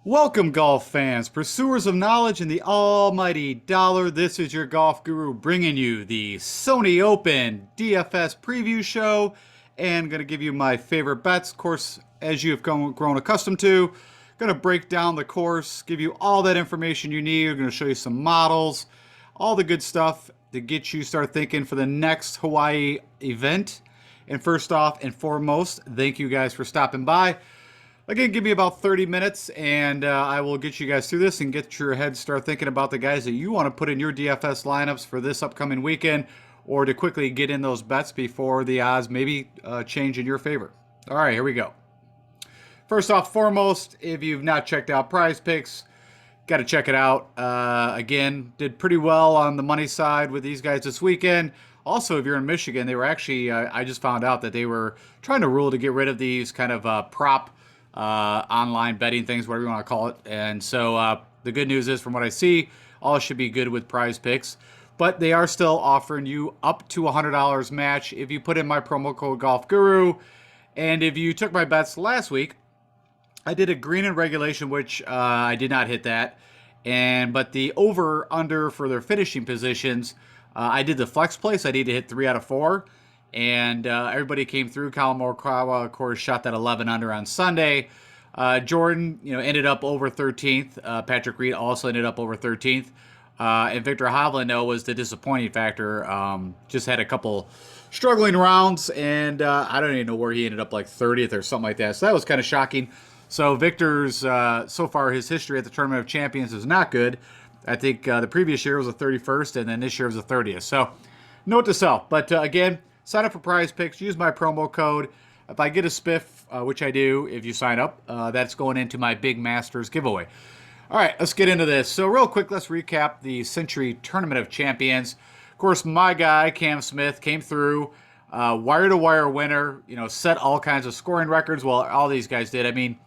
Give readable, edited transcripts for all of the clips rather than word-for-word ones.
Welcome, golf fans, pursuers of knowledge and the almighty dollar. This is your golf guru bringing you the Sony Open DFS preview show and going to give you my favorite bets. Of course, as you have grown accustomed to, going to break down the course, give you all that information you need. We're going to show you some models, all the good stuff to get you start thinking for the next Hawaii event. And first off and foremost, thank you guys for stopping by. Again, give me about 30 minutes and I will get you guys through this and get your head start thinking about the guys that you want to put in your DFS lineups for this upcoming weekend or to quickly get in those bets before the odds maybe change in your favor. All right, here we go. First off, foremost, if you've not checked out PrizePicks, got to check it out. Again, did pretty well on the money side with these guys this weekend. Also, if you're in Michigan, they were actually, I just found out that they were trying to rule to get rid of these kind of prop online betting things, whatever you want to call it. And so the good news is, from what I see, all should be good with PrizePicks. But they are still offering you up to $100 match if you put in my promo code GolfGuru. And if you took my bets last week, I did a green in regulation, which I did not hit that. But the over/under for their finishing positions, I did the flex place. I need to hit 3 out of 4. And everybody came through. Colin Morikawa, of course, shot that 11 under on Sunday. Jordan, ended up over 13th. Patrick Reed also ended up over 13th. And Victor Hovland, was the disappointing factor. Just had a couple struggling rounds, and I don't even know where he ended up, like 30th or something like that. So that was kind of shocking. So Victor's, so far, his history at the Tournament of Champions is not good. I think the previous year was the 31st, and then this year was the 30th. So note to self. But again, sign up for PrizePicks. Use my promo code. If I get a spiff, which I do if you sign up, that's going into my Big Masters giveaway. All right, let's get into this. So real quick, let's recap the Century Tournament of Champions. Of course, my guy, Cam Smith, came through. Wire-to-wire winner, set all kinds of scoring records. Well, all these guys did. I mean,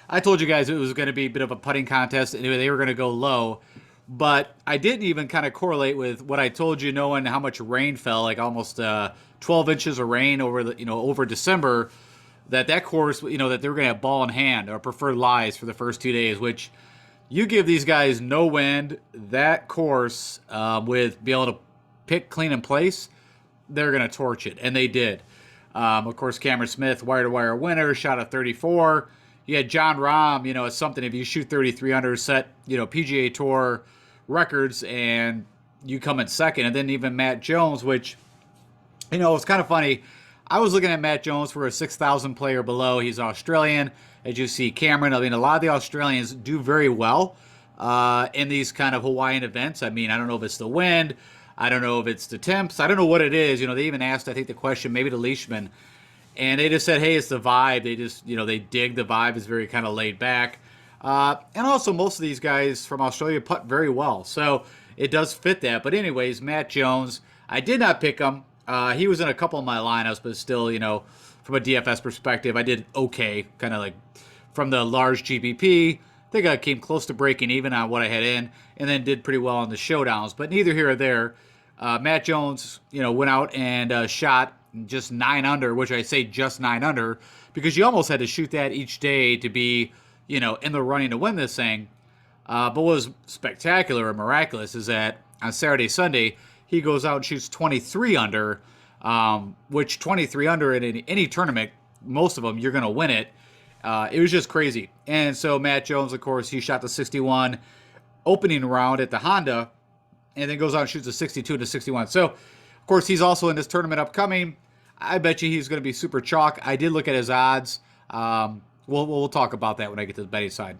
I told you guys it was going to be a bit of a putting contest. Anyway, they were going to go low. But I didn't even kind of correlate with what I told you, knowing how much rain fell, like almost 12 inches of rain over December, that course, that they were going to have ball in hand or preferred lies for the first 2 days, which you give these guys no wind, that course, with being able to pick clean in place, they're going to torch it. And they did. Of course, Cameron Smith, wire-to-wire winner, shot a 34. You had John Rahm, it's something if you shoot 33 under, set, PGA Tour records, and you come in second. And then even Matt Jones, which, it's kind of funny. I was looking at Matt Jones for a 6,000 player below. He's Australian. As you see, Cameron, a lot of the Australians do very well in these kind of Hawaiian events. I don't know if it's the wind. I don't know if it's the temps. I don't know what it is. They even asked, I think, the question, maybe to Leishman. And they just said, hey, it's the vibe. They just, they dig the vibe. It's very kind of laid back. And also, most of these guys from Australia putt very well. So it does fit that. But anyways, Matt Jones, I did not pick him. He was in a couple of my lineups, but still, from a DFS perspective, I did okay. Kind of like from the large GPP. I think I came close to breaking even on what I had in, and then did pretty well on the showdowns. But neither here or there. Matt Jones, went out and shot just 9 under, which I say just 9 under, because you almost had to shoot that each day to be, in the running to win this thing. But what was spectacular and miraculous is that on Saturday, Sunday, he goes out and shoots 23 under, which 23 under in any tournament, most of them, you're going to win it. It was just crazy. And so Matt Jones, of course, he shot the 61 opening round at the Honda, and then goes out and shoots a 62 to 61. So, of course, he's also in this tournament upcoming. I bet you he's going to be super chalk. I did look at his odds. We'll talk about that when I get to the betting side.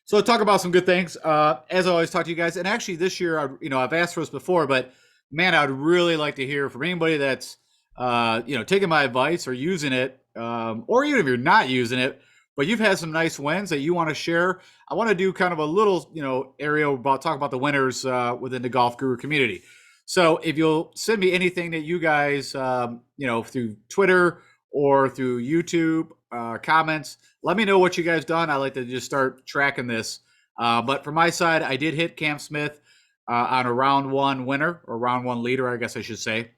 So talk about some good things. As I always talk to you guys, and actually this year, I've asked for this before, but man, I'd really like to hear from anybody that's, taking my advice or using it, or even if you're not using it, but you've had some nice wins that you want to share. I want to do kind of a little, area about talk about the winners within the Golf Guru community. So if you'll send me anything that you guys, through Twitter or through YouTube comments, let me know what you guys done. I like to just start tracking this. But from my side, I did hit Cam Smith on a round one winner, or round one leader, I guess I should say.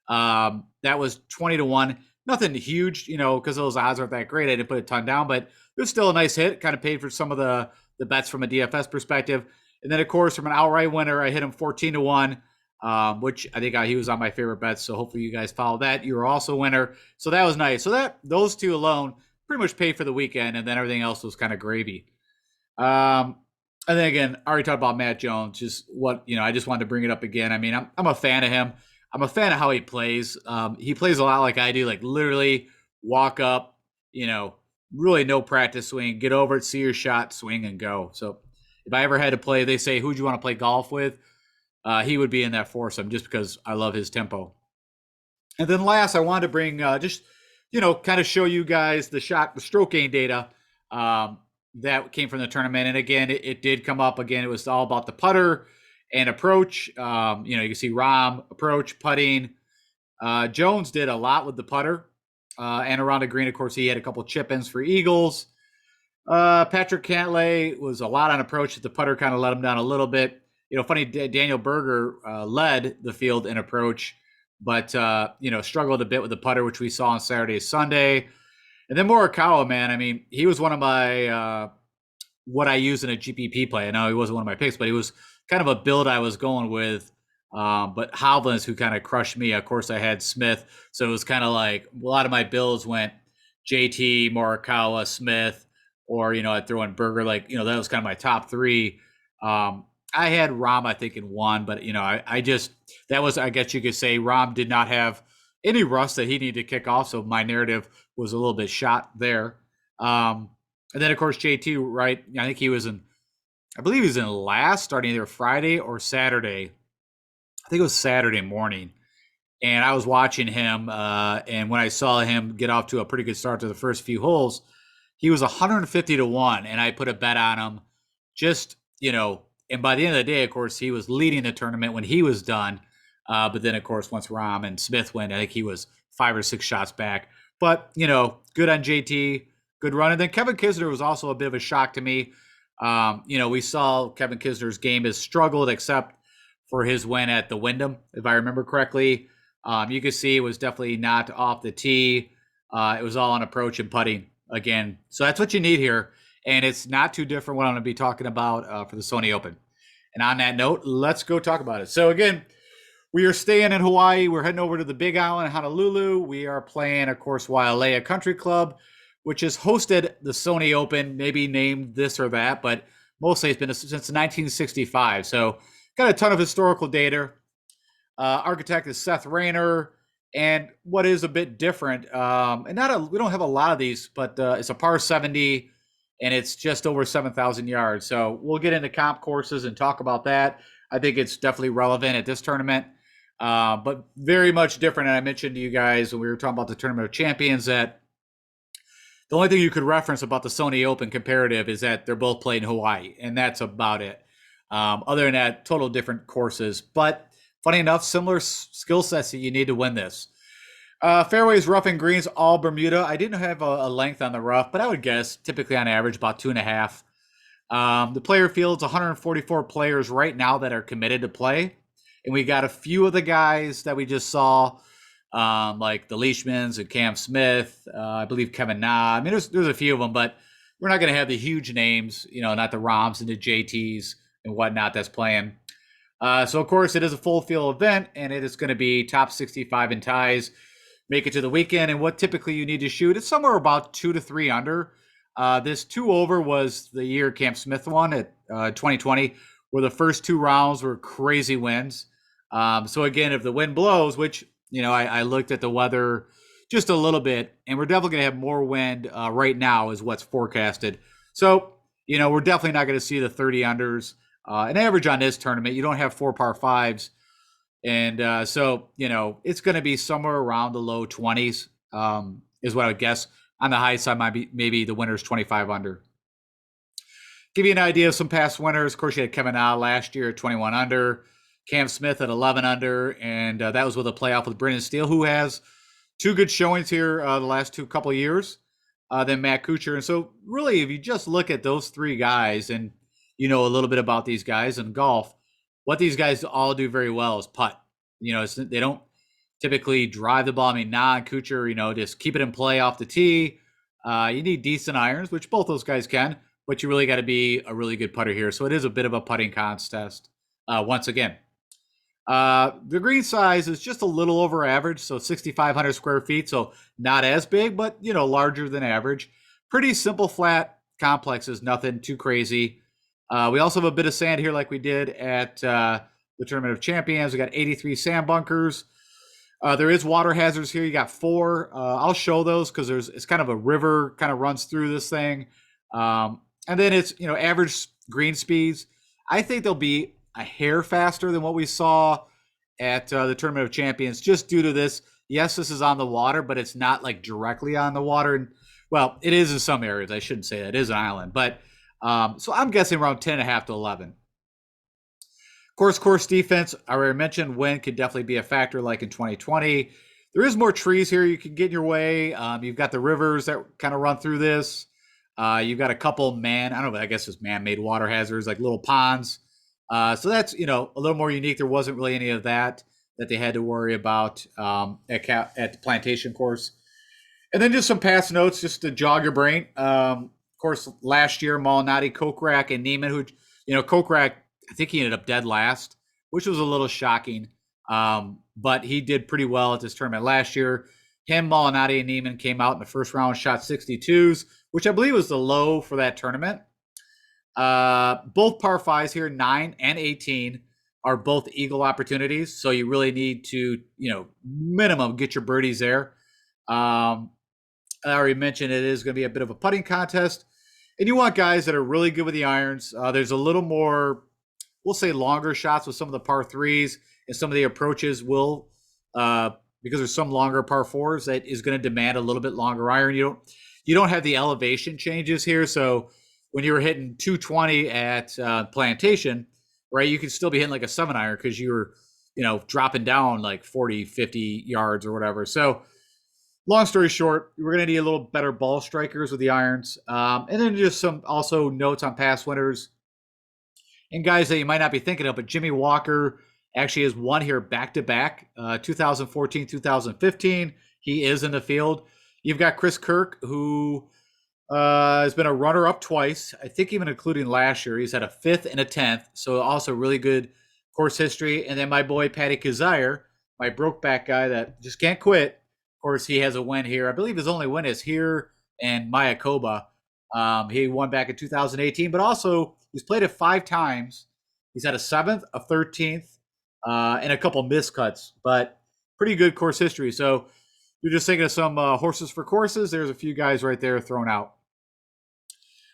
That was 20 to 1. Nothing huge, because those odds aren't that great. I didn't put a ton down, but it was still a nice hit. Kind of paid for some of the bets from a DFS perspective. And then, of course, from an outright winner, I hit him 14-1, which I think he was on my favorite bets. So hopefully you guys follow that. You were also a winner. So that was nice. So those two alone pretty much paid for the weekend, and then everything else was kind of gravy. And then again, I already talked about Matt Jones. Just I just wanted to bring it up again. I mean, I'm a fan of him. I'm a fan of how he plays. He plays a lot like I do, like literally walk up, really no practice swing, get over it, see your shot, swing, and go. So if I ever had to play, they say, who'd you want to play golf with? He would be in that foursome just because I love his tempo. And then last, I wanted to bring kind of show you guys the stroke gain data that came from the tournament. And again, it did come up again. It was all about the putter and approach. You can see Rahm approach, putting. Jones did a lot with the putter and around the green. Of course, he had a couple chip-ins for eagles. Patrick Cantlay was a lot on approach. The putter kind of let him down a little bit. Funny, Daniel Berger led the field in approach, but struggled a bit with the putter, which we saw on Saturday, Sunday. And then Morikawa, man, I mean, he was one of my what I use in a GPP play. I know he wasn't one of my picks, but he was kind of a build I was going with. But Hovland's who kind of crushed me. Of course, I had Smith, so it was kind of like a lot of my builds went JT, Morikawa, Smith, or I'd throw in Berger. Like that was kind of my top three. I had Rahm, I think, in one, but I guess you could say Rahm did not have any rust that he needed to kick off, so my narrative was a little bit shot there. And then of course JT, right? I think I believe he was in last, starting either Friday or Saturday. I think it was Saturday morning, and I was watching him. And when I saw him get off to a pretty good start to the first few holes, he was 150-1, and I put a bet on him. Just and by the end of the day, of course, he was leading the tournament when he was done. But then, of course, once Rahm and Smith went, I think he was 5 or 6 shots back. But, good on JT, good run. And then Kevin Kisner was also a bit of a shock to me. We saw Kevin Kisner's game has struggled except for his win at the Wyndham, if I remember correctly. You could see it was definitely not off the tee. It was all on approach and putting again. So that's what you need here. And it's not too different what I'm going to be talking about for the Sony Open. And on that note, let's go talk about it. So again, we are staying in Hawaii. We're heading over to the Big Island, Honolulu. We are playing, of course, Wailea Country Club, which has hosted the Sony Open, maybe named this or that, but mostly it's been since 1965. So got a ton of historical data. Architect is Seth Rayner. And what is a bit different, we don't have a lot of these, but it's a par 70, and it's just over 7,000 yards. So we'll get into comp courses and talk about that. I think it's definitely relevant at this tournament, but very much different. And I mentioned to you guys when we were talking about the Tournament of Champions that the only thing you could reference about the Sony Open comparative is that they're both played in Hawaii, and that's about it. Other than that, total different courses. But funny enough, similar skill sets that you need to win this. Fairways, rough and greens, all Bermuda. I didn't have a length on the rough, but I would guess typically on average about 2.5. The player field's 144 players right now that are committed to play. And we got a few of the guys that we just saw, like the Leishmans and Cam Smith, I believe Kevin Na. I mean, there's a few of them, but we're not going to have the huge names, not the Roms and the JTs and whatnot that's playing. So, of course, it is a full field event, and it is going to be top 65 in ties, make it to the weekend. And what typically you need to shoot, it's somewhere about 2 to 3 under. This 2 over was the year Cam Smith won at 2020, where the first 2 rounds were crazy winds. So, again, if the wind blows, which, I looked at the weather just a little bit, and we're definitely going to have more wind right now is what's forecasted. So, we're definitely not going to see the 30 unders. An average on this tournament, you don't have 4 par 5s. And so, it's going to be somewhere around the low 20s is what I would guess. On the high side, might be maybe the winner's 25 under. Give you an idea of some past winners. Of course, you had Kevin Na last year at 21 under. Cam Smith at 11 under. And that was with a playoff with Brendan Steele, who has 2 good showings here the last couple of years. Then Matt Kuchar. And so really, if you just look at those 3 guys and a little bit about these guys in golf, what these guys all do very well is putt. They don't typically drive the ball. I mean, Nah and Kuchar, just keep it in play off the tee. You need decent irons, which both those guys can, but you really got to be a really good putter here. So it is a bit of a putting contest once again. The green size is just a little over average, so 6,500 square feet, so not as big, but larger than average. Pretty simple, flat complexes, nothing too crazy. We also have a bit of sand here, like we did at the Tournament of Champions. We got 83 sand bunkers. There is water hazards here. You got 4. I'll show those because it's kind of a river kind of runs through this thing, and then it's average green speeds. I think they'll be a hair faster than what we saw at the Tournament of Champions, just due to this. Yes, this is on the water, but it's not like directly on the water. Well, it is in some areas. I shouldn't say that. It is an island, but so I'm guessing around 10.5 to 11. Course defense, I already mentioned wind could definitely be a factor like in 2020. There is more trees here you can get in your way. You've got the rivers that kind of run through this. You've got a couple I guess it's man-made water hazards like little ponds. So that's, a little more unique. There wasn't really any of that they had to worry about at the plantation course. And then just some past notes just to jog your brain. Of course, last year, Molinari, Kokrak, and Neiman, who, Kokrak, I think he ended up dead last, which was a little shocking. But he did pretty well at this tournament last year. Him, Molinari, and Neiman came out in the first round, shot 62s, which I believe was the low for that tournament. Both par 5s here, 9 and 18, are both eagle opportunities. So you really need to, minimum get your birdies there. I already mentioned it is going to be a bit of a putting contest. And you want guys that are really good with the irons. There's a little more, we'll say, longer shots with some of the par 3s, and some of the approaches will, because there's some longer par 4s that is going to demand a little bit longer iron. You don't have the elevation changes here. So when you were hitting 220 at Plantation, right, you can still be hitting like a 7-iron because you were, dropping down like 40, 50 yards or whatever. So long story short, we're going to need a little better ball strikers with the irons. And then just some also notes on past winners and guys that you might not be thinking of, but Jimmy Walker actually has won here back-to-back, 2014, 2015. He is in the field. You've got Chris Kirk, who has been a runner-up twice, I think even including last year. He's had a 5th and a 10th, so also really good course history. And then my boy Patty Kazire, my broke-back guy that just can't quit. Of course, he has a win here. I believe his only win is here and Mayakoba. He won back in 2018, but also he's played it 5 times. He's had a 7th, a 13th, and a couple miscuts, but pretty good course history. So you're just thinking of some horses for courses. There's a few guys right there thrown out.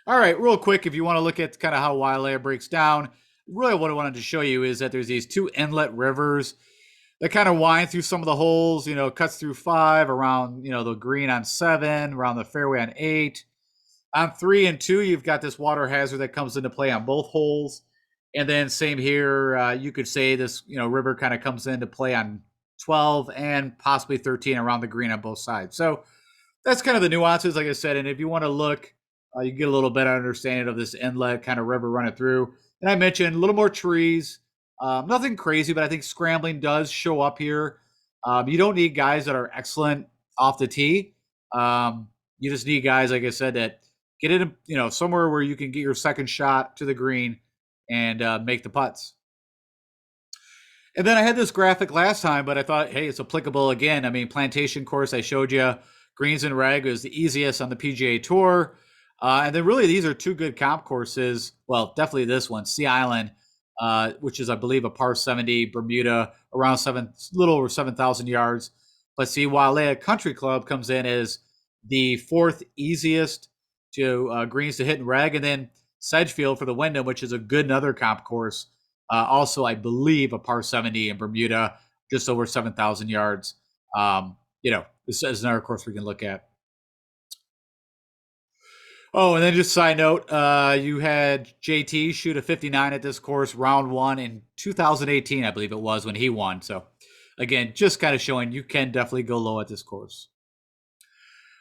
All right, real quick, if you want to look at kind of how Wailea breaks down, really what I wanted to show you is that there's these 2 inlet rivers that kind of wind through some of the holes, cuts through 5, around, the green on 7, around the fairway on 8. On 3 and 2, you've got this water hazard that comes into play on both holes. And then same here, you could say this, river kind of comes into play on 12 and possibly 13 around the green on both sides. So that's kind of the nuances, like I said. And if you want to look, you get a little better understanding of this inlet kind of river running through. And I mentioned a little more trees, nothing crazy, but I think scrambling does show up here. You don't need guys that are excellent off the tee. You just need guys, like I said, that get in, somewhere where you can get your second shot to the green and make the putts. And then I had this graphic last time, but I thought, hey, it's applicable again. I mean, Plantation course, I showed you greens and reg is the easiest on the PGA Tour. And then really these are 2 good comp courses. Well, definitely this one, Sea Island, which is, I believe, a par 70, Bermuda, around little over 7,000 yards. But see, Wailea Country Club comes in as the 4th easiest to greens to hit in reg. And then Sedgefield for the Wyndham, which is a good another comp course. Also, I believe, a par 70 in Bermuda, just over 7,000 yards. This is another course we can look at. Oh, and then just side note, you had JT shoot a 59 at this course, round 1 in 2018, I believe it was, when he won. So, again, just kind of showing you can definitely go low at this course.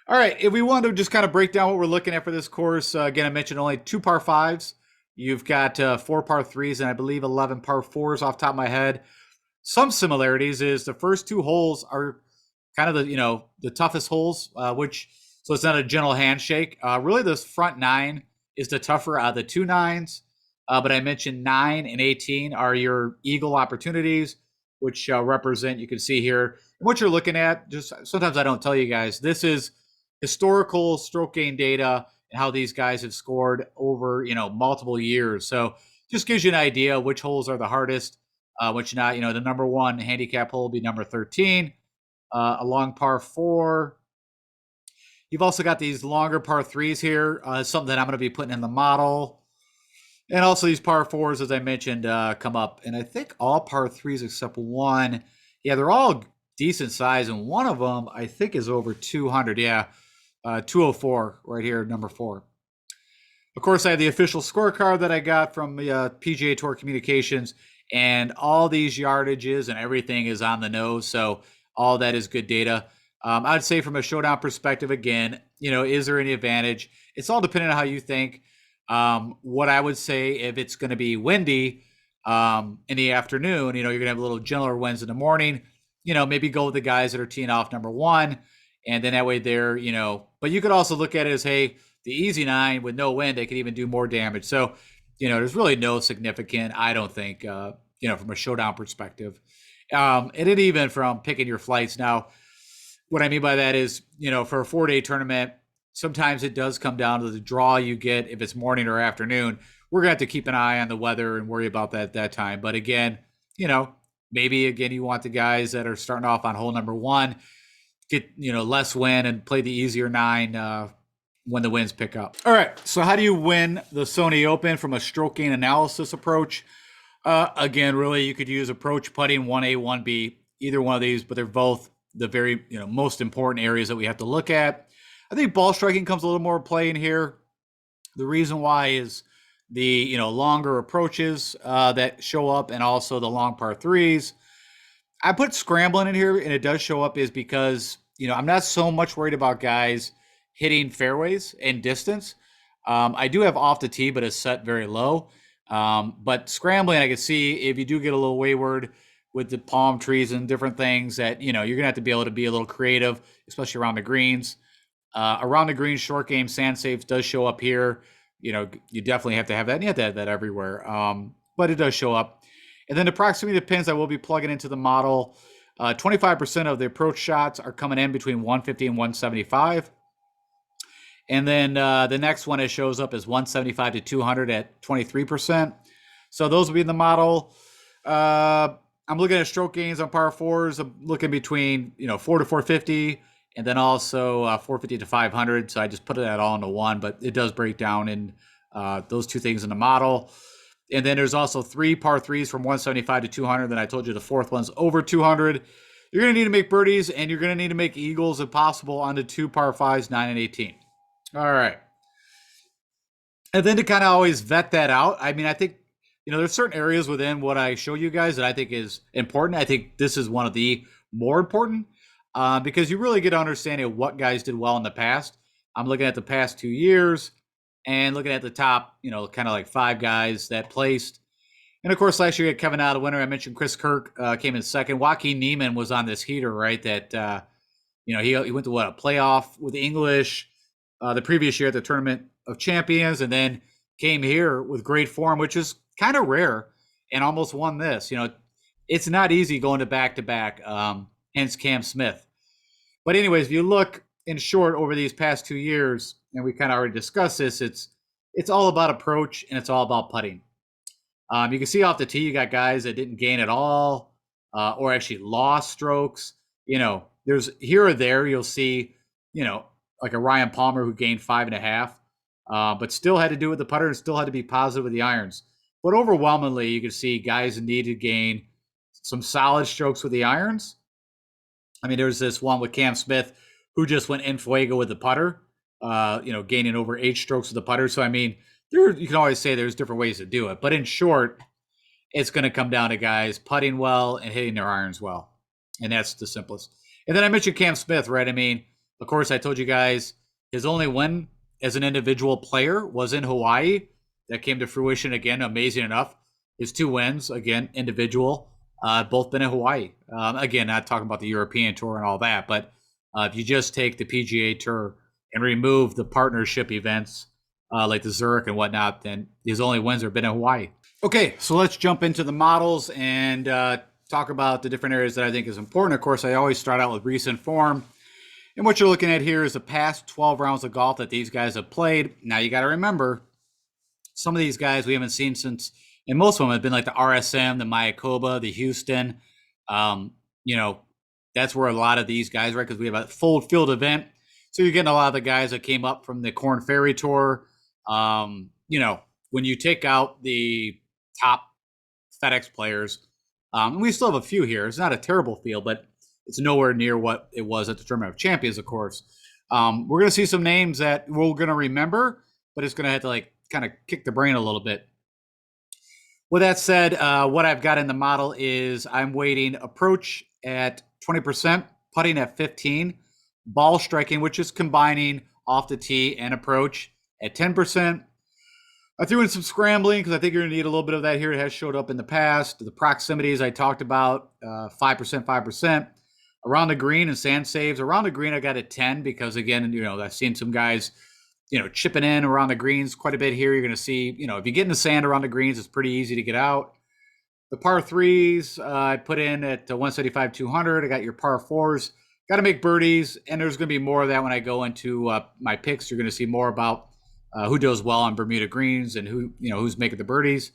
All right, if we want to just kind of break down what we're looking at for this course, again, I mentioned only 2 par 5s. You've got 4 par 3s and I believe 11 par 4s off the top of my head. Some similarities is the first two holes are kind of the toughest holes, which so it's not a gentle handshake. Really, this front nine is the tougher out of the two nines. But I mentioned 9 and 18 are your eagle opportunities, which represent, you can see here, and what you're looking at. Just sometimes I don't tell you guys, this is historical stroke gain data and how these guys have scored over multiple years. So just gives you an idea which holes are the hardest, which not the number one handicap hole will be number 13, a long par 4. You've also got these longer par 3s here, something that I'm going to be putting in the model. And also these par 4s, as I mentioned, come up. And I think all par 3s except one. Yeah, they're all decent size. And one of them, I think, is over 200. Yeah, 204 right here, number 4. Of course, I have the official scorecard that I got from the PGA Tour Communications. And all these yardages and everything is on the nose. So all that is good data. I'd say from a showdown perspective, again, is there any advantage? It's all depending on how you think. What I would say, if it's going to be windy in the afternoon, you're going to have a little gentler winds in the morning, maybe go with the guys that are teeing off number 1. And then that way they're, but you could also look at it as, hey, the easy 9 with no wind, they could even do more damage. So, there's really no significant, I don't think, from a showdown perspective. And it even from picking your flights. Now, what I mean by that is, for a 4-day tournament, sometimes it does come down to the draw you get if it's morning or afternoon. We're going to have to keep an eye on the weather and worry about that at that time. But again, maybe again, you want the guys that are starting off on hole number 1, get, less wind and play the easier 9 when the winds pick up. All right. So how do you win the Sony Open from a stroke gain analysis approach? Again, really, you could use approach putting 1A, 1B, either one of these, but they're both the very most important areas that we have to look at. I think ball striking comes a little more play in here. The reason why is the longer approaches that show up, and also the long par 3s. I put scrambling in here, and it does show up, is because I'm not so much worried about guys hitting fairways and distance. I do have off the tee, but it's set very low. But scrambling, I can see if you do get a little wayward with the palm trees and different things, that you're gonna have to be able to be a little creative, especially around the greens. Around the green, short game sand safe does show up here. You definitely have to have that, and you have to have that everywhere. But it does show up. And then the proximity to pins I will be plugging into the model. 25% of the approach shots are coming in between 150 and 175. And then the next one it shows up is 175 to 200 at 23%. So those will be in the model. I'm looking at stroke gains on par 4s. I'm looking between 4 to 450, and then also 450 to 500. So I just put that all into one, but it does break down in those two things in the model. And then there's also 3 par 3s from 175 to 200. Then I told you the fourth one's over 200. You're going to need to make birdies, and you're going to need to make eagles if possible on the 2 par 5s, 9 and 18. All right. And then to kind of always vet that out, I mean, I think, there's certain areas within what I show you guys that I think is important. I think this is one of the more important because you really get an understanding of what guys did well in the past. I'm looking at the past 2 years and looking at the top, kind of like 5 guys that placed. And of course, last year you had Kevin out, the winner. I mentioned Chris Kirk came in second. Joaquin Neiman was on this heater, right? That, he went to a playoff with the English the previous year at the Tournament of Champions, and then came here with great form, which is kind of rare, and almost won this. It's not easy going to back-to-back, hence Cam Smith. But anyways, if you look in short over these past 2 years, and we kind of already discussed this, it's all about approach, and it's all about putting. You can see off the tee, you got guys that didn't gain at all, or actually lost strokes. There's here or there, you'll see, like a Ryan Palmer who gained 5.5, but still had to do it with the putter and still had to be positive with the irons. But overwhelmingly, you can see guys need to gain some solid strokes with the irons. I mean, there's this one with Cam Smith who just went en fuego with the putter, gaining over 8 strokes with the putter. So, I mean, you can always say there's different ways to do it. But in short, it's going to come down to guys putting well and hitting their irons well. And that's the simplest. And then I mentioned Cam Smith, right? I mean, of course, I told you guys his only win as an individual player was in Hawaii. That came to fruition again, amazing enough. His 2 wins, again, individual. both been in Hawaii. Again, not talking about the European Tour and all that, but if you just take the PGA Tour and remove the partnership events like the Zurich and whatnot, then his only wins have been in Hawaii. Okay, so let's jump into the models and talk about the different areas that I think is important. Of course, I always start out with recent form. And what you're looking at here is the past 12 rounds of golf that these guys have played. Now, you got to remember, some of these guys we haven't seen since, and most of them have been like the RSM, the Mayakoba, the Houston. You know, that's where a lot of these guys, right? Because we have a full field event. So you're getting a lot of the guys that came up from the Korn Ferry Tour. You know, when you take out the top FedEx players, and we still have a few here. It's not a terrible field, but it's nowhere near what it was at the Tournament of Champions, of course. We're going to see some names that we're going to remember, but it's going to have to like kind of kick the brain a little bit. With that said, what I've got in the model is I'm weighting approach at 20%, putting at 15%, ball striking, which is combining off the tee and approach at 10%. I threw in some scrambling because I think you're going to need a little bit of that here. It has showed up in the past. The proximities I talked about, 5%, 5%. Around the green and sand saves. Around the green, I got a 10 because, again, you know, I've seen some guys, you know, chipping in around the greens quite a bit here. You're going to see, you know, if you get in the sand around the greens, it's pretty easy to get out. The par threes, I put in at 175, 200. I got your par fours. Got to make birdies, and there's going to be more of that when I go into my picks. You're going to see more about who does well on Bermuda greens and who, you know, who's making the birdies.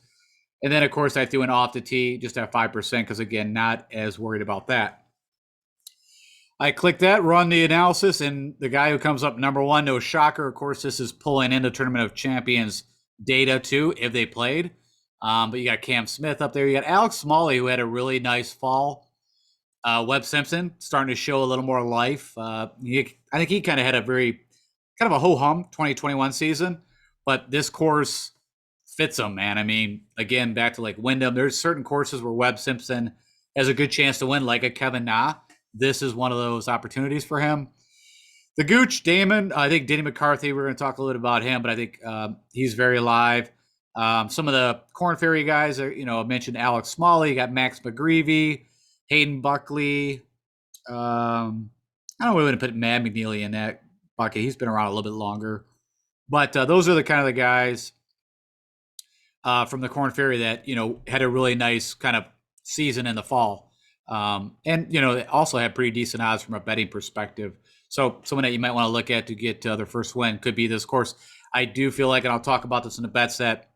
And then, of course, I threw in off the tee just at 5% because, again, not as worried about that. I click that, run the analysis, and the guy who comes up number one, no shocker. Of course, this is pulling into Tournament of Champions data too, if they played. But you got Cam Smith up there. You got Alex Smalley, who had a really nice fall. Webb Simpson starting to show a little more life. I think he kind of had a very kind of a ho-hum 2021 season, but this course fits him, man. I mean, again, back to like Wyndham, there's certain courses where Webb Simpson has a good chance to win, like a Kevin Na. This is one of those opportunities for him. The Gooch, Damon, I think Denny McCarthy, we're going to talk a little bit about him, but I think he's very alive. Some of the Korn Ferry guys, are, you know, I mentioned Alex Smalley, you got Max McGreevy, Hayden Buckley. I don't really want to put Matt McNeely in that bucket. He's been around a little bit longer. But those are the kind of the guys from the Korn Ferry that, you know, had a really nice kind of season in the fall. And, you know, they also had pretty decent odds from a betting perspective. So someone that you might want to look at to get their first win could be this course. I do feel like, and I'll talk about this in the bets, that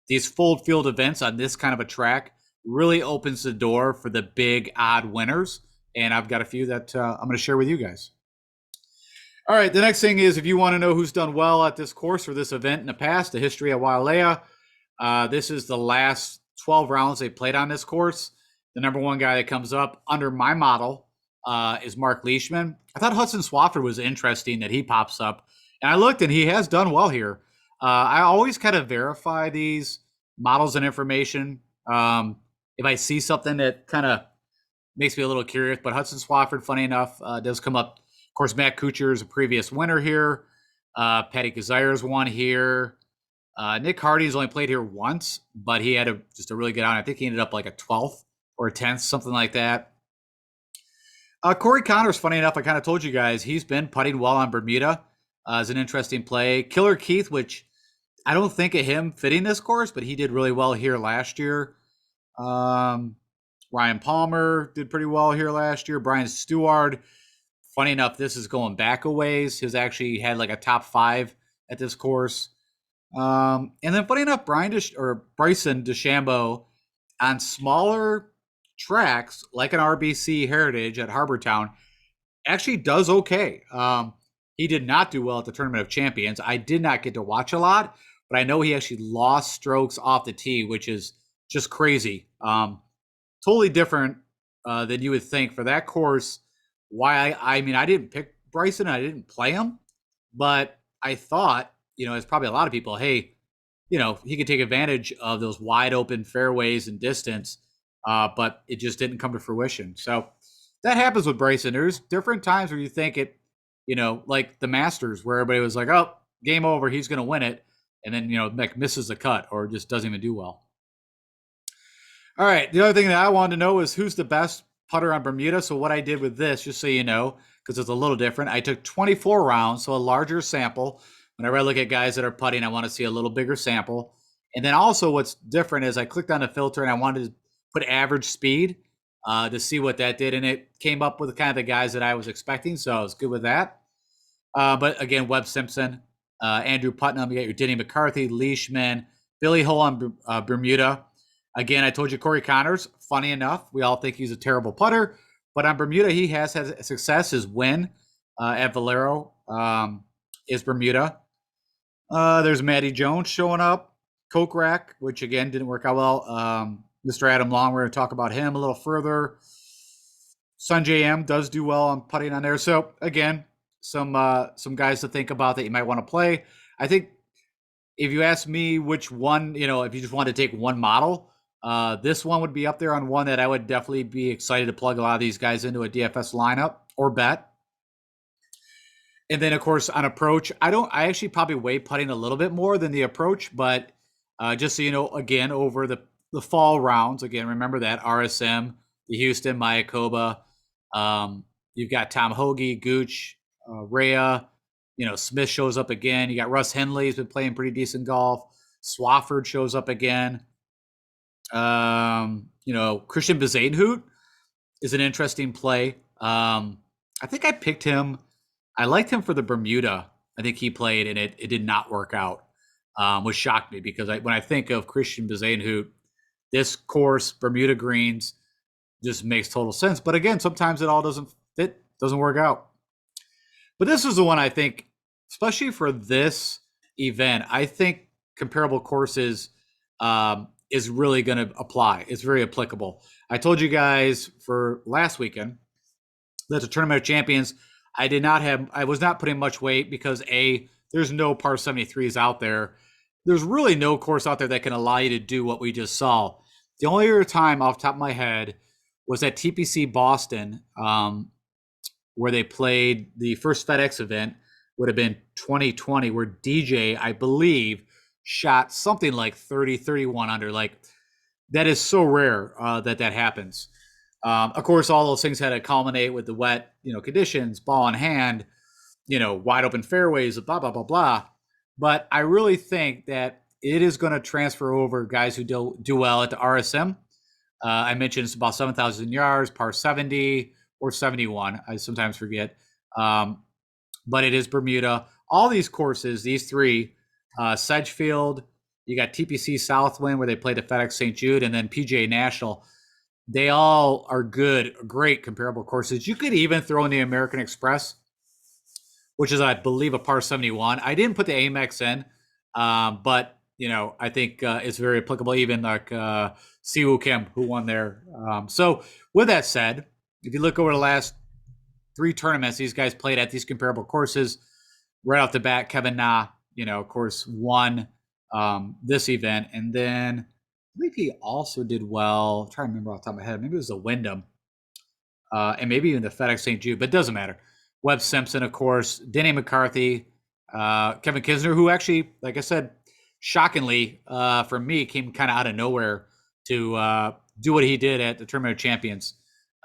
these full field events on this kind of a track really opens the door for the big odd winners. And I've got a few that I'm going to share with you guys. All right, the next thing is if you want to know who's done well at this course or this event in the past, the history of Wailea, this is the last 12 rounds they played on this course. The number one guy that comes up under my model is Mark Leishman. I thought Hudson Swafford was interesting that he pops up. And I looked, and he has done well here. I always kind of verify these models and information if I see something that kind of makes me a little curious. But Hudson Swafford, funny enough, does come up. Of course, Matt Kuchar is a previous winner here. Patty Kezire's won here. Nick Hardy's only played here once, but he had just a really good round. I think he ended up like a 12th or a 10th, something like that. Corey Connors, funny enough, I kind of told you guys, he's been putting well on Bermuda as an interesting play. Killer Keith, which I don't think of him fitting this course, but he did really well here last year. Ryan Palmer did pretty well here last year. Brian Stewart, funny enough, this is going back a ways. He's actually had like a top 5 at this course. And then funny enough, Bryson DeChambeau on smaller tracks like an RBC Heritage at Harbor Town actually does okay. He did not do well at the Tournament of Champions. I did not get to watch a lot, but I know he actually lost strokes off the tee, which is just crazy. Totally different than you would think for that course. Why I mean, I didn't pick Bryson. I didn't play him, but I thought, you know, as probably a lot of people, hey, you know, he could take advantage of those wide open fairways and distance, but it just didn't come to fruition. So that happens with Bryson. There's different times where you think it, you know, like the Masters, where everybody was like, oh, game over, he's going to win it. And then, you know, misses the cut or just doesn't even do well. All right. The other thing that I wanted to know is who's the best putter on Bermuda. So what I did with this, just so you know, because it's a little different, I took 24 rounds, so a larger sample. Whenever I look at guys that are putting, I want to see a little bigger sample. And then also what's different is I clicked on the filter and I wanted to put average speed to see what that did. And it came up with kind of the guys that I was expecting. So I was good with that. But again, Webb Simpson, Andrew Putnam, you got your Denny McCarthy, Leishman, Billy Hull on Bermuda. Again, I told you Corey Connors, funny enough, we all think he's a terrible putter, but on Bermuda, he has had success. His win at Valero is Bermuda. There's Matty Jones showing up. Coke Rack, which again didn't work out well. Mr. Adam Long, we're going to talk about him a little further. Sanjay M does do well on putting on there. So again, some guys to think about that you might want to play. I think if you ask me which one, if you just want to take one model, this one would be up there on one that I would definitely be excited to plug a lot of these guys into a DFS lineup or bet. And then, of course, on approach, I actually probably weigh putting a little bit more than the approach, but just so you know, again, over the fall rounds, again, remember that RSM, the Houston, Mayakoba, you've got Tom Hoagie, Gooch, Rhea, Smith shows up again. You got Russ Henley, has been playing pretty decent golf. Swafford shows up again. Christian Bezadenhout is an interesting play. I think I picked him. I liked him for the Bermuda. I think he played, and it did not work out, which shocked me because when I think of Christian Bezadenhout, this course, Bermuda greens, just makes total sense. But again, sometimes it all doesn't fit, doesn't work out. But this is the one I think, especially for this event, I think comparable courses is really going to apply. It's very applicable. I told you guys for last weekend that the Tournament of Champions, I was not putting much weight because there's no par 73s out there. There's really no course out there that can allow you to do what we just saw. The only other time off the top of my head was at TPC Boston, where they played the first FedEx event, would have been 2020, where DJ, I believe, shot something like 30, 31 under. Like, that is so rare that happens. Of course, all those things had to culminate with the wet, conditions, ball in hand, wide open fairways, blah, blah, blah, blah. But I really think that it is going to transfer over guys who do well at the RSM. I mentioned it's about 7,000 yards, par 70 or 71. I sometimes forget. But it is Bermuda. All these courses, these three, Sedgefield, you got TPC Southwind where they played at FedEx St. Jude, and then PGA National. They all are good, great comparable courses. You could even throw in the American Express, which is, I believe, a par 71. I didn't put the Amex in, but I think it's very applicable. Even like Siwoo Kim, who won there. So with that said, if you look over the last 3 tournaments these guys played at these comparable courses, right off the bat, Kevin Na, of course, won this event, and then I believe he also did well. I'm trying to remember off the top of my head. Maybe it was the Wyndham, and maybe even the FedEx St. Jude, but it doesn't matter. Webb Simpson, of course, Denny McCarthy, Kevin Kisner, who actually, like I said, shockingly for me, came kind of out of nowhere to do what he did at the Tournament of Champions.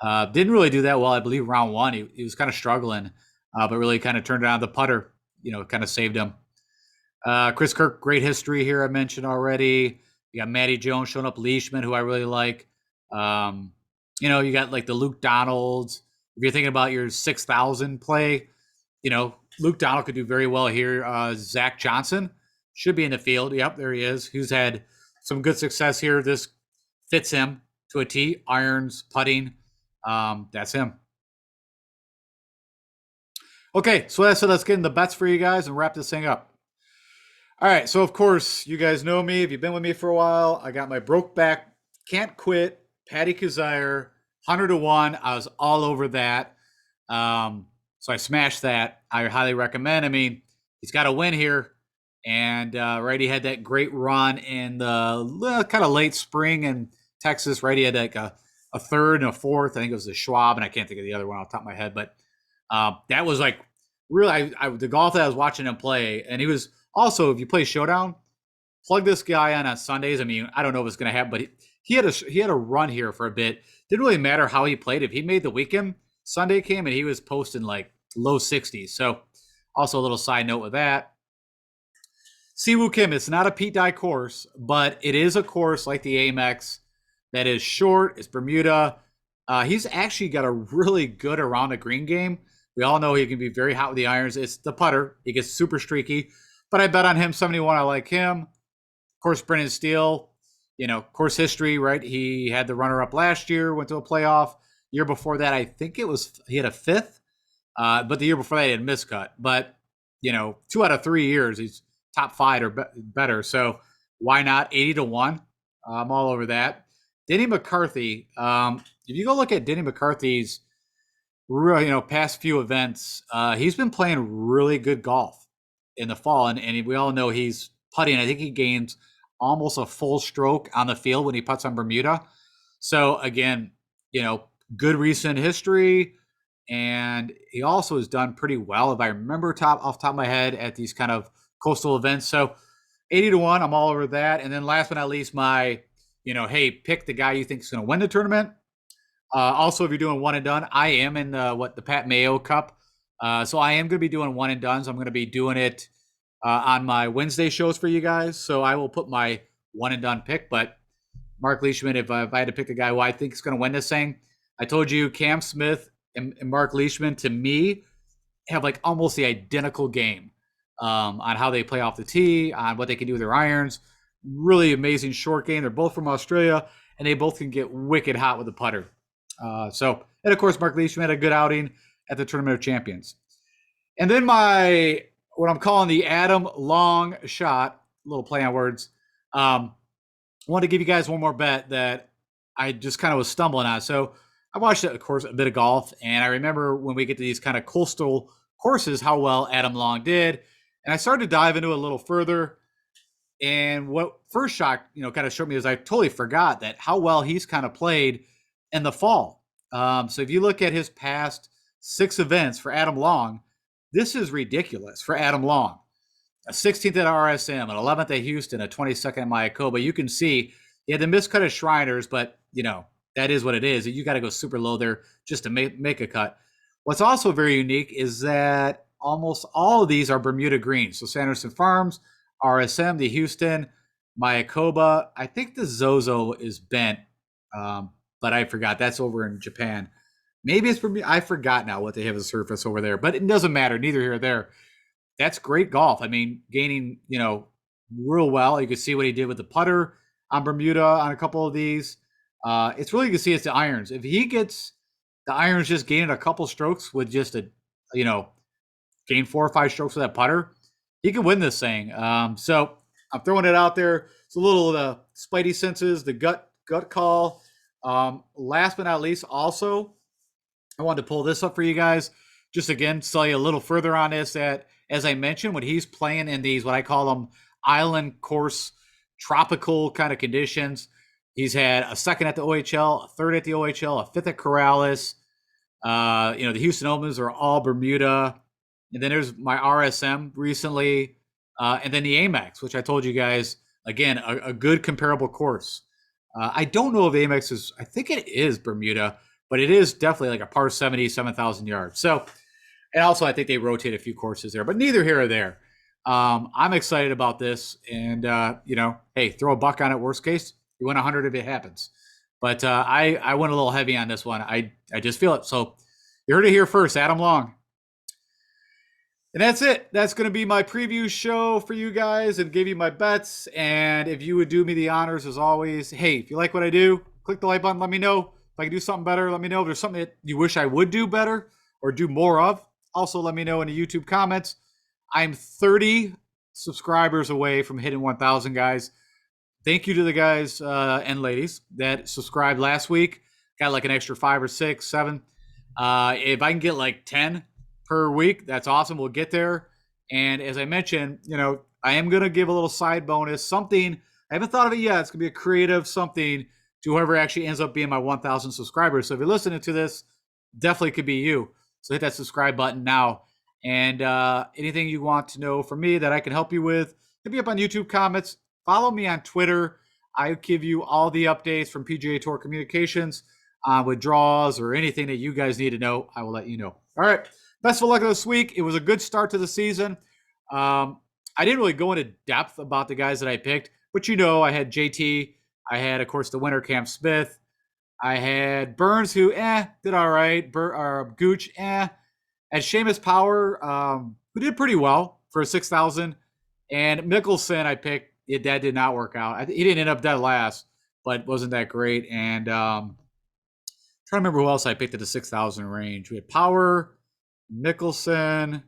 Didn't really do that well. I believe round 1, he was kind of struggling, but really kind of turned around the putter, kind of saved him. Chris Kirk, great history here. I mentioned already. You got Matty Jones showing up, Leishman, who I really like. You got like the Luke Donalds. If you're thinking about your 6,000 play, Luke Donald could do very well here. Zach Johnson should be in the field. Yep, there he is. Who's had some good success here. This fits him to a T. Irons, putting. That's him. Okay, so let's get in the bets for you guys and wrap this thing up. All right, so of course, you guys know me. If you've been with me for a while, I got my broke back, can't quit, Paddy Kazire, 100 to 1. I was all over that. So I smashed that. I highly recommend. I mean, he's got a win here. And he had that great run in the kind of late spring in Texas, right? He had like a third and a fourth. I think it was the Schwab, and I can't think of the other one off the top of my head. But that was like really the golf that I was watching him play. And he was also, if you play Showdown, plug this guy on Sundays. I mean, I don't know if it's going to happen, but he had a run here for a bit. Didn't really matter how he played. If he made the weekend, Sunday came and he was posting like low 60s. So also a little side note with that. Siwoo Kim, it's not a Pete Dye course, but it is a course like the Amex that is short. It's Bermuda. He's actually got a really good around the green game. We all know he can be very hot with the irons. It's the putter. He gets super streaky, but I bet on him 71. I like him. Of course, Brennan Steele, course history, right? He had the runner up last year, went to a playoff. Year before that, I think he had a fifth. But the year before that, he had a miscut. But, 2 out of 3 years, he's top 5 or better. So why not 80-1? I'm all over that. Denny McCarthy. If you go look at Denny McCarthy's, past few events, he's been playing really good golf in the fall, and we all know he's putting. I think he gains almost a full stroke on the field when he putts on Bermuda. So again, good recent history, and he also has done pretty well, if I remember off the top of my head, at these kind of coastal events. So 80-1, I'm all over that. And then last but not least, my, hey, pick the guy you think is going to win the tournament. Also, if you're doing one and done, I am in the Pat Mayo Cup. So I am going to be doing one and done. So I'm going to be doing it on my Wednesday shows for you guys. So I will put my one and done pick. But Mark Leishman, if I had to pick a guy who I think is going to win this thing, I told you Cam Smith and Mark Leishman, to me, have like almost the identical game on how they play off the tee, on what they can do with their irons. Really amazing short game. They're both from Australia, and they both can get wicked hot with the putter. And of course, Mark Leishman had a good outing at the Tournament of Champions. And then what I'm calling the Adam Long shot, a little play on words. I want to give you guys one more bet that I just kind of was stumbling on. So I watched, of course, a bit of golf, and I remember when we get to these kind of coastal courses, how well Adam Long did. And I started to dive into it a little further. And what first shock, kind of showed me is I totally forgot that how well he's kind of played in the fall. So if you look at his past 6 events for Adam Long, this is ridiculous for Adam Long. A 16th at RSM, an 11th at Houston, a 22nd at Mayakoba. You can see he had the miscut at Shriners, but, that is what it is. You got to go super low there just to make a cut. What's also very unique is that almost all of these are Bermuda greens. So Sanderson Farms, RSM, the Houston, Mayakoba. I think the Zozo is bent, but I forgot. That's over in Japan. Maybe it's Bermuda. I forgot now what they have as a surface over there, but it doesn't matter. Neither here or there. That's great golf. I mean, gaining, real well. You can see what he did with the putter on Bermuda on a couple of these. It's really, you can see it's the irons. If he gets the irons just gaining a couple strokes with just gain 4 or 5 strokes with that putter, he can win this thing. So I'm throwing it out there. It's a little the spidey senses, the gut call. Last but not least, also, I wanted to pull this up for you guys. Just again, tell you a little further on this, that as I mentioned, when he's playing in these, what I call them island course, tropical kind of conditions, he's had a 2nd at the OHL, a 3rd at the OHL, a 5th at Corrales. The Houston Opens are all Bermuda. And then there's my RSM recently. And then the Amex, which I told you guys, again, a good comparable course. I don't know if Amex is, I think it is Bermuda, but it is definitely like a par 70, 7,000 yards. So, and also I think they rotate a few courses there, but neither here or there. I'm excited about this, and hey, throw a buck on it. Worst case, you win 100 if it happens. But I went a little heavy on this one. I just feel it. So you heard it here first, Adam Long. And that's it. That's going to be my preview show for you guys and give you my bets. And if you would do me the honors, as always, hey, if you like what I do, click the like button. Let me know if I can do something better. Let me know if there's something that you wish I would do better or do more of. Also, let me know in the YouTube comments. I'm 30 subscribers away from hitting 1,000, guys. Thank you to the guys and ladies that subscribed last week. Got like an extra 5 or 6, 7. If I can get like 10 per week, that's awesome. We'll get there. And as I mentioned, I am going to give a little side bonus, something. I haven't thought of it yet. It's going to be a creative something to whoever actually ends up being my 1,000 subscribers. So if you're listening to this, definitely could be you. So hit that subscribe button now. And anything you want to know from me that I can help you with, hit me up on YouTube comments. Follow me on Twitter. I'll give you all the updates from PGA Tour Communications with draws or anything that you guys need to know. I will let you know. All right. Best of luck this week. It was a good start to the season. I didn't really go into depth about the guys that I picked, but I had JT. I had, of course, the winner, Cam Smith. I had Burns, who did all right. Gooch, And Seamus Power, who did pretty well for 6,000. And Mickelson, I picked. That did not work out. He didn't end up dead last, but wasn't that great. And trying to remember who else I picked at the 6,000 range. We had Power, Mickelson.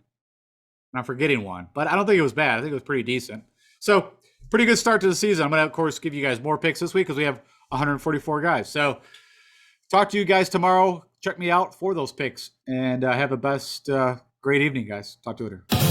I'm forgetting one, but I don't think it was bad. I think it was pretty decent. So pretty good start to the season. I'm going to, of course, give you guys more picks this week because we have 144 guys. So talk to you guys tomorrow. Check me out for those picks. And have a great evening, guys. Talk to you later.